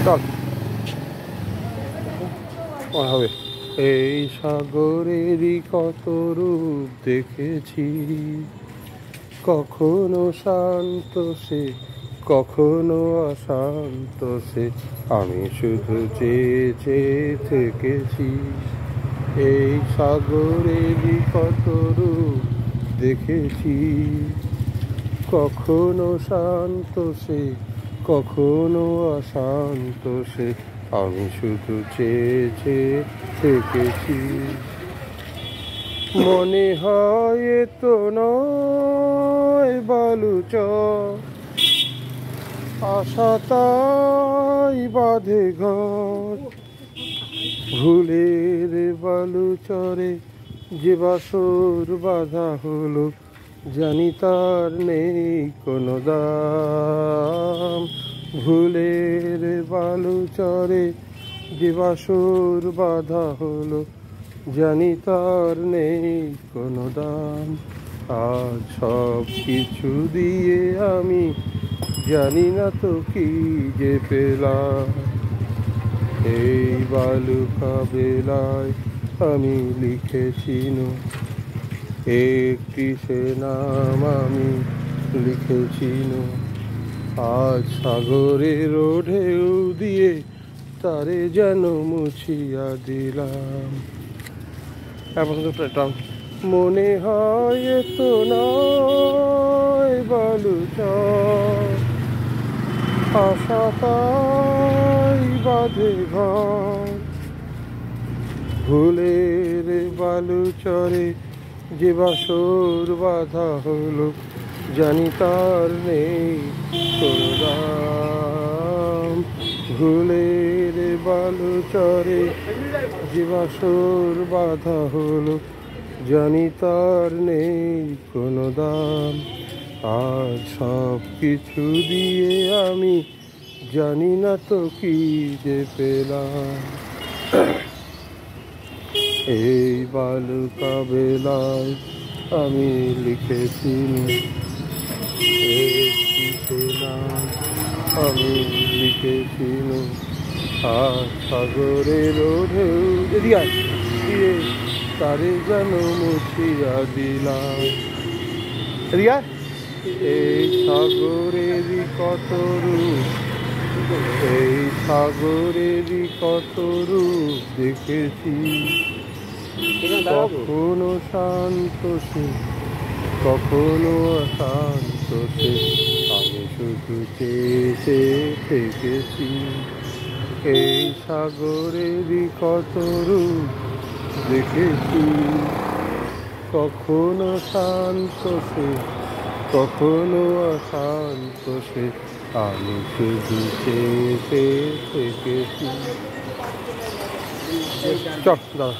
চল হবে। এই সাগরেরই কত রূপ দেখেছি, কখনো শান্ত সে, কখনো অশান্ত সে, আমি শুধু চেয়ে চেয়ে থেকেছি। এই সাগরেরই কত রূপ দেখেছি, কখনো শান্ত সে, কখনো অশান্ত সে, আমি শুধু চেয়ে চেয়ে থেকেছি। মনে হয় এ তো নয় বালুচর, আশা তাই বাঁধে ঘর। ভুলের বালুচরে যে বাসর বাঁধা হলো, জানি তার নেই কোনো দাম। ভুলের বালুচরে যে বাসর বাঁধা হলো, জানি তার নেই কোনো দাম। আজ সব কিছু দিয়ে আমি জানি না তো কি যে পেলাম। এই বালুকা বেলায় আমি লিখেছি একটি সে নাম আমি লিখেছি। আজ সাগরের ঢেউ দিয়ে তারে যেন মুছিয়া দিলাম। মনে হয় এ তো নয় বালুচর, আশা তাই বাঁধে ঘর। ভুলের বালুচরে যে বাসর বাঁধা হলো, জানি তার নেই কোনো দাম। ভুলের বালুচরে যে বাসর বাঁধা হলো, জানি তার নেই কোনো দাম। আজ সব কিছু দিয়ে আমি জানি না তো কি যে পেলাম। এই বালুকা বেলায় আমি লিখেছি একটি সে নাম আমি লিখেছি। আজ সাগরের ঢেউ দিয়ে তারে যেন মুছিয়া দিলাম। এই সাগরেরই কত রূপ, এই সাগরেরই কত রূপ দেখেছি, কখনো শান্ত সে, কখনো অশান্ত সে, আমি শুধু চেয়ে চেয়ে থেকেছি। এই সাগরেরই কত রূপ দেখেছি, কখনো শান্ত সে, কখনো অশান্ত সে, আমি শুধু চেয়ে চেয়ে থেকেছি। চল দাঁড়া।